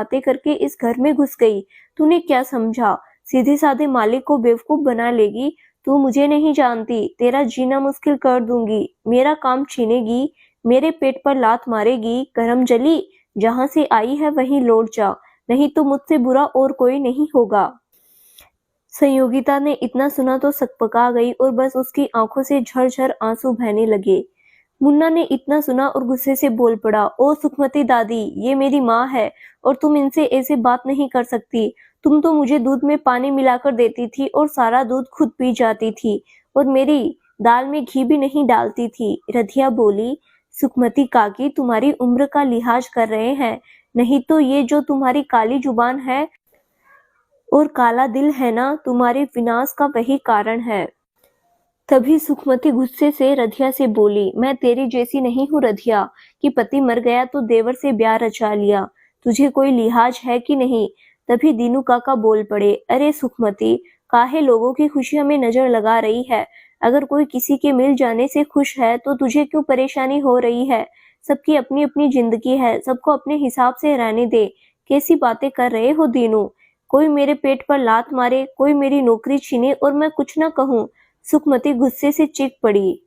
बातें करके इस घर में घुस गई। तूने क्या समझा? सीधे साधे मालिक को बेवकूफ बना लेगी। तू मुझे नहीं जानती, तेरा जीना मुश्किल कर दूंगी, मेरा काम छीनेगी, मेरे पेट पर लात मारेगी। करमजली, जहां से आई है वहीं लौट जा, नहीं तो मुझसे बुरा और कोई नहीं होगा। संयोगिता ने इतना सुना तो सकपका गई और बस उसकी आंखों से झरझर आंसू बहने लगे। मुन्ना ने इतना सुना और गुस्से से बोल पड़ा, ओ सुखमती दादी, ये मेरी माँ है और तुम इनसे ऐसे बात नहीं कर सकती। तुम तो मुझे दूध में पानी मिलाकर देती थी और सारा दूध खुद पी जाती थी और मेरी दाल में घी भी नहीं डालती थी। रधिया बोली, सुखमती काकी तुम्हारी उम्र का लिहाज कर रहे हैं, नहीं तो ये जो तुम्हारी काली जुबान है और काला दिल है ना, तुम्हारे विनाश का वही कारण है। तभी सुखमती गुस्से से रधिया से बोली, मैं तेरी जैसी नहीं हूँ रधिया कि पति मर गया तो देवर से ब्याह रचा लिया। तुझे कोई लिहाज है कि नहीं? तभी दीनू काका बोल पड़े, अरे सुखमती, काहे लोगों की खुशियों में नजर लगा रही है? अगर कोई किसी के मिल जाने से खुश है तो तुझे क्यों परेशानी हो रही है? सबकी अपनी अपनी जिंदगी है, सबको अपने हिसाब से रहने दे। कैसी बातें कर रहे हो दीनू? कोई मेरे पेट पर लात मारे, कोई मेरी नौकरी छीने और मैं कुछ न कहूँ। सुखमती गुस्से से चीख पड़ी।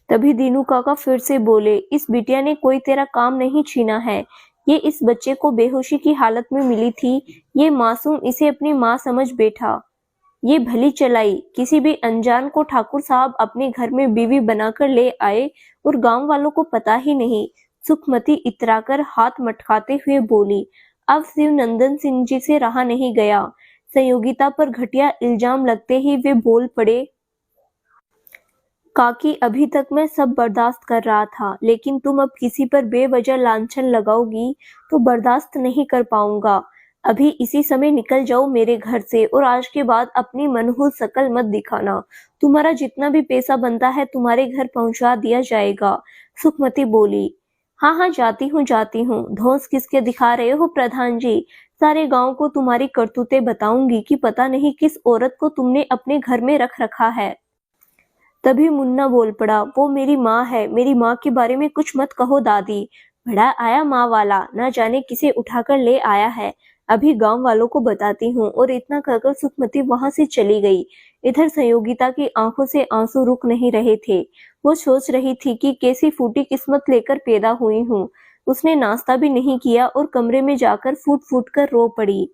तभी दीनू काका फिर से बोले, इस बिटिया ने कोई तेरा काम नहीं छीना है, ये इस बच्चे को बेहोशी की हालत में मिली थी, ये मासूम इसे अपनी माँ समझ बैठा। ये भली चलाई, किसी भी अनजान को ठाकुर साहब अपने घर में बीवी बनाकर ले आए और गांव वालों को पता ही नहीं। सुखमती इतराकर हाथ मटकाते हुए बोली, अब शिवनंदन सिंह जी से रहा नहीं गया। संयोगिता पर घटिया इल्जाम लगते ही वे बोल पड़े, काकी अभी तक मैं सब बर्दाश्त कर रहा था, लेकिन तुम अब किसी पर बेवजह लांछन लगाओगी तो बर्दाश्त नहीं कर पाऊंगा। अभी इसी समय निकल जाओ मेरे घर से और आज के बाद अपनी मनहूस शकल मत दिखाना। तुम्हारा जितना भी पैसा बनता है तुम्हारे घर पहुंचा दिया जाएगा। सुखमती बोली, हाँ हाँ जाती हूँ। धौंस किसके दिखा रहे हो प्रधान जी? सारे गांव को तुम्हारी करतूतें बताऊंगी कि पता नहीं किस औरत को तुमने अपने घर में रख रखा है। तभी मुन्ना बोल पड़ा, वो मेरी माँ है, मेरी माँ के बारे में कुछ मत कहो दादी। बड़ा आया माँ वाला, ना जाने किसे उठाकर ले आया है, अभी गांव वालों को बताती हूँ। और इतना कहकर सुखमती वहां से चली गई। इधर संयोगिता की आंखों से आंसू रुक नहीं रहे थे। वो सोच रही थी कि कैसी फूटी किस्मत लेकर पैदा हुई हूँ। उसने नाश्ता भी नहीं किया और कमरे में जाकर फूट फूट कर रो पड़ी।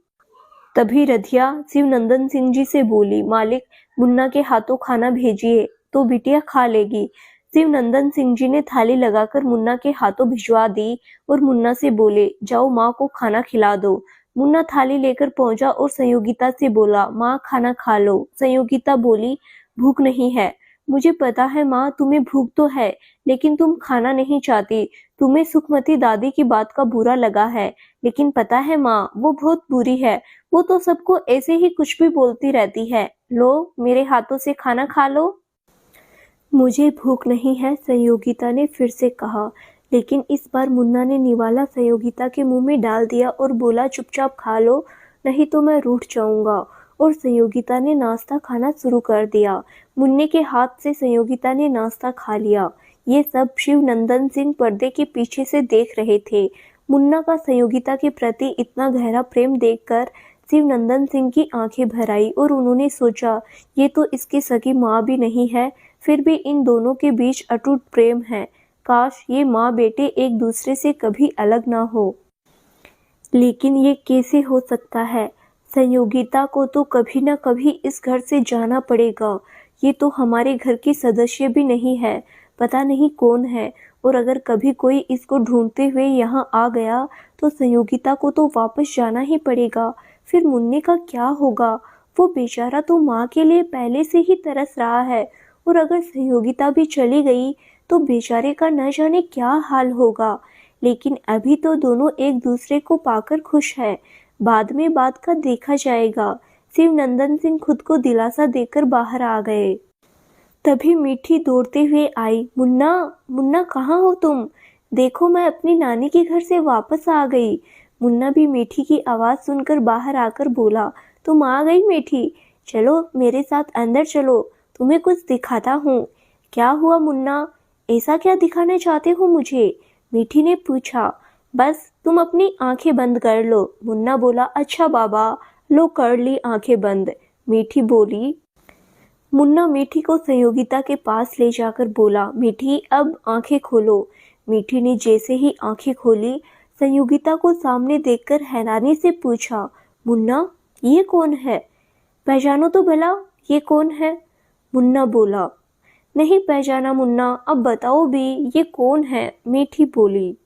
तभी रधिया शिवनंदन सिंह जी से बोली, मालिक, मुन्ना के हाथों खाना भेजिए तो बिटिया खा लेगी। शिवनंदन सिंह जी ने थाली लगाकर मुन्ना के हाथों भिजवा दी और मुन्ना से बोले, जाओ माँ को खाना खिला दो। मुन्ना थाली लेकर पहुंचा और संयोगिता से बोला, माँ खाना खा लो। संयोगिता बोली, भूख नहीं है। मुझे पता है माँ, तुम्हें भूख तो है, लेकिन तुम खाना नहीं चाहती। तुम्हें सुखमती दादी की बात का बुरा लगा है, लेकिन पता है माँ, वो बहुत बुरी है। वो तो सबको ऐसे ही कुछ भी बोलती रहती है। लो, मेरे हाथों से खाना खा लो। मुझे भूख नहीं है, संयोगिता ने फिर से कहा, लेकिन इस बार मुन्ना ने निवाला संयोगिता के मुंह में डाल दिया और बोला, चुपचाप खा लो, नहीं तो मैं रूठ जाऊंगा। और संयोगिता ने नाश्ता खाना शुरू कर दिया। मुन्ने के हाथ से संयोगिता ने नाश्ता खा लिया। ये सब शिवनंदन सिंह पर्दे के पीछे से देख रहे थे। मुन्ना का संयोगिता के प्रति इतना गहरा प्रेम देखकर शिवनंदन सिंह की आंखें भर आई और उन्होंने सोचा, ये तो इसकी सगी माँ भी नहीं है, फिर भी इन दोनों के बीच अटूट प्रेम है। काश ये माँ बेटे एक दूसरे से कभी अलग ना हो। लेकिन ये कैसे हो सकता है? संयोगिता को तो कभी ना कभी इस घर से जाना पड़ेगा। ये तो हमारे घर की सदस्य भी नहीं है, पता नहीं कौन है। और अगर कभी कोई इसको ढूंढते हुए यहाँ आ गया तो संयोगिता को तो वापस जाना ही पड़ेगा। फिर मुन्ने का क्या होगा? वो बेचारा तो माँ के लिए पहले से ही तरस रहा है, और अगर संयोगिता भी चली गई तो बेचारे का न जाने क्या हाल होगा। लेकिन अभी तो दोनों एक दूसरे को पाकर खुश है, बाद में बात का देखा जाएगा। शिवनंदन सिंह खुद को दिलासा देकर बाहर आ गए। तभी मीठी दौड़ते हुए आई, मुन्ना, मुन्ना कहाँ हो तुम? देखो, मैं अपनी नानी के घर से वापस आ गई। मुन्ना भी मीठी की आवाज़ सुनकर बाहर आकर बोला, तुम आ गई मीठी? चलो मेरे साथ अंदर चलो, तुम्हें कुछ दिखाता हूँ। क्या हुआ मुन्ना, ऐसा क्या दिखाना चाहते हो मुझे? मीठी ने पूछा। बस तुम अपनी आंखें बंद कर लो। मुन्ना बोला, अच्छा बाबा। लो कर ली आंखें बंद। मीठी बोली। मुन्ना मीठी को संयोगिता के पास ले जाकर बोला, मीठी अब आंखें खोलो। मीठी ने जैसे ही आंखें खोली, संयोगिता को सामने देखकर हैरानी से पूछा, मुन्ना ये कौन है? पहचानो तो भला, ये कौन है? मुन्ना बोला, नहीं पहचाना मुन्ना, अब बताओ भी ये कौन है? मीठी बोली,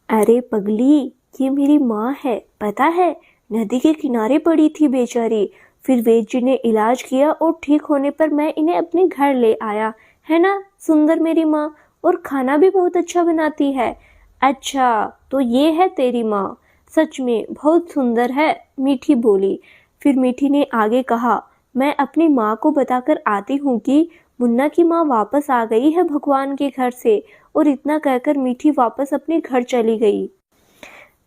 अरे पगली, ये मेरी माँ है, पता है, नदी के किनारे पड़ी थी बेचारी। फिर वैद्य जी ने इलाज किया और ठीक होने पर मैं इन्हें अपने घर ले आया। है ना सुंदर मेरी माँ, और खाना भी बहुत अच्छा बनाती है। अच्छा, तो ये है तेरी माँ? सच में बहुत सुंदर है, मीठी बोली। फिर मीठी ने आगे कहा, मैं अपनी माँ को बताकर आती हूँ कि मुन्ना की माँ वापस आ गई है भगवान के घर से। और इतना कहकर मीठी वापस अपने घर चली गई।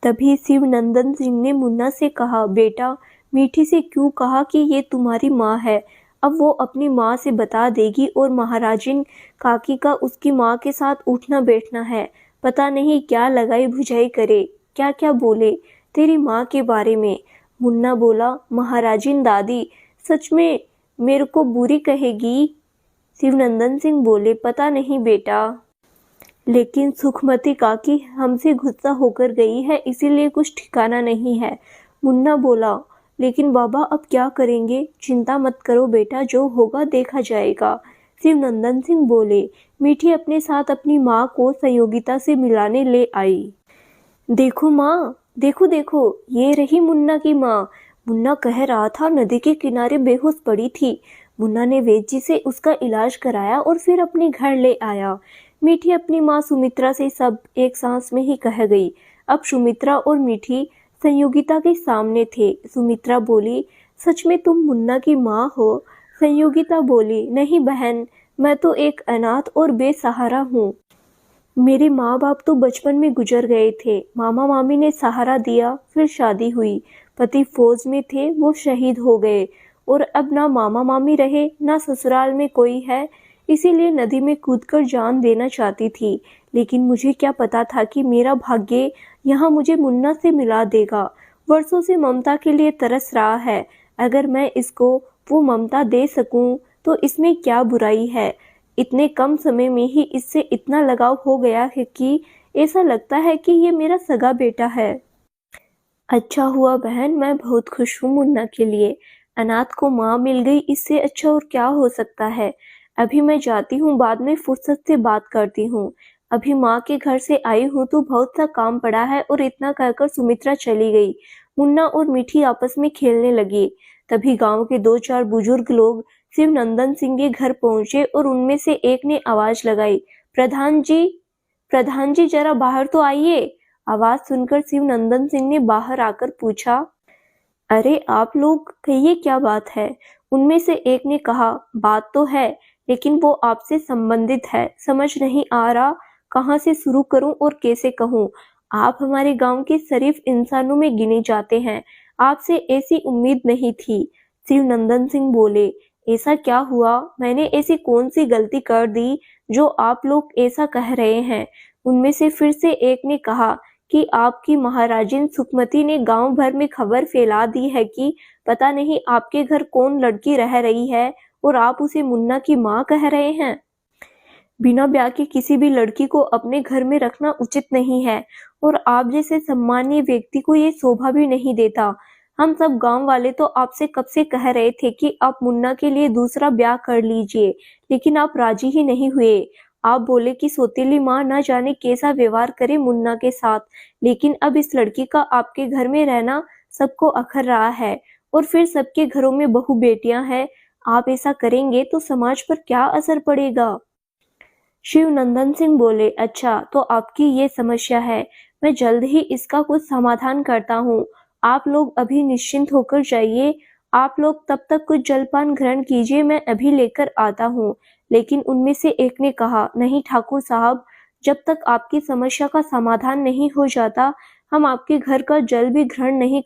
तभी शिवनंदन सिंह ने मुन्ना से कहा, बेटा, मीठी से क्यों कहा कि ये तुम्हारी माँ है? अब वो अपनी माँ से बता देगी और महाराजिन काकी का उसकी माँ के साथ उठना बैठना है। पता नहीं क्या लगाई भुजाई करे, क्या क्या बोले तेरी माँ के बारे में। मुन्ना बोला, महाराजिन दादी सच में मेरे को बुरी कहेगी? शिवनंदन सिंह बोले, पता नहीं बेटा, लेकिन सुखमती काकी हमसे गुस्सा होकर गई है, इसीलिए कुछ ठिकाना नहीं है। मुन्ना बोला, लेकिन बाबा अब क्या करेंगे? चिंता मत करो बेटा, जो होगा देखा जाएगा। शिवनंदन सिंह बोले। मीठी अपने साथ अपनी माँ को संयोगिता से मिलाने ले आई। देखो माँ, देखो देखो, ये रही मुन्ना की माँ। मुन्ना कह रहा था नदी के किनारे बेहोश पड़ी थी। मुन्ना ने वैद्य जी से उसका इलाज कराया और फिर अपने घर ले आया। मीठी अपनी माँ सुमित्रा से सब एक सांस में ही कह गई। अब सुमित्रा और मीठी संयोगिता के सामने थे। सुमित्रा बोली, सच में तुम मुन्ना की माँ हो? संयोगिता बोली, नहीं बहन, मैं तो एक अनाथ और बेसहारा हूँ। मेरे माँ बाप तो बचपन में गुजर गए थे। मामा मामी ने सहारा दिया, फिर शादी हुई। पति फौज में थे, वो शहीद हो गए। और अब ना मामा मामी रहे, ना ससुराल में कोई है। इसीलिए नदी में कूदकर जान देना चाहती थी। लेकिन मुझे क्या पता था कि मेरा भाग्य यहाँ मुझे मुन्ना से मिला देगा। वर्षों से ममता के लिए तरस रहा है। अगर मैं इसको वो ममता दे सकूं तो इसमें क्या बुराई है? इतने कम समय में ही इससे इतना लगाव हो गया है कि ऐसा लगता है कि ये मेरा सगा बेटा है। अच्छा हुआ बहन, मैं बहुत खुश हूँ मुन्ना के लिए। अनाथ को माँ मिल गई, इससे अच्छा और क्या हो सकता है। अभी मैं जाती हूँ, बाद में फुर्सत से बात करती हूँ। अभी माँ के घर से आई हूँ तो बहुत सा काम पड़ा है। और इतना कहकर सुमित्रा चली गई। मुन्ना और मीठी आपस में खेलने लगे। तभी गांव के 2-4 बुजुर्ग लोग शिवनंदन सिंह के घर पहुंचे और उनमें से एक ने आवाज लगाई, प्रधान जी, प्रधान जी जरा बाहर तो आइए। आवाज सुनकर शिवनंदन सिंह ने बाहर आकर पूछा, अरे आप लोग, कहिए क्या बात है? उनमें से एक ने कहा, बात तो है, लेकिन वो आपसे संबंधित है। समझ नहीं आ रहा कहाँ से शुरू करूं और कैसे कहूं। आप हमारे गांव के शरीफ इंसानों में गिने जाते हैं। आपसे ऐसी उम्मीद नहीं थी। शिवनंदन सिंह बोले, ऐसा क्या हुआ? मैंने ऐसी कौन सी गलती कर दी जो आप लोग ऐसा कह रहे हैं? उनमें से फिर से एक ने कहा कि आपकी महाराजिन सुखमती ने गांव भर में खबर फैला दी है कि पता नहीं आपके घर कौन लड़की रह रही है और आप उसे मुन्ना की माँ कह रहे हैं। बिना ब्याह के किसी भी लड़की को अपने घर में रखना उचित नहीं है और आप जैसे सम्मानीय व्यक्ति को ये शोभा भी नहीं देता। हम सब गांव वाले तो आपसे कब से कह रहे थे कि आप मुन्ना के लिए दूसरा ब्याह कर लीजिए, लेकिन आप राजी ही नहीं हुए। आप बोले कि सौतेली माँ न जाने कैसा व्यवहार करे मुन्ना के साथ, लेकिन अब इस लड़की का आपके घर में रहना सबको अखर रहा है और फिर सबके घरों में बहू बेटियां हैं। आप ऐसा करेंगे तो समाज पर क्या असर पड़ेगा? शिवनंदन सिंह बोले, अच्छा तो आपकी ये समस्या है। मैं जल्द ही इसका कुछ समाधान करता हूँ। आप लोग अभी निश्चिंत होकर जाइए। आप लोग तब तक कुछ जलपान ग्रहण कीजिए, मैं अभी लेकर आता हूँ। लेकिन उनमें से एक ने कहा, नहीं ठाकुर साहब, जब तक आपकी समस्या का समाधान नहीं हो जाता, हम आपके घर का जल भी ग्रहण नहीं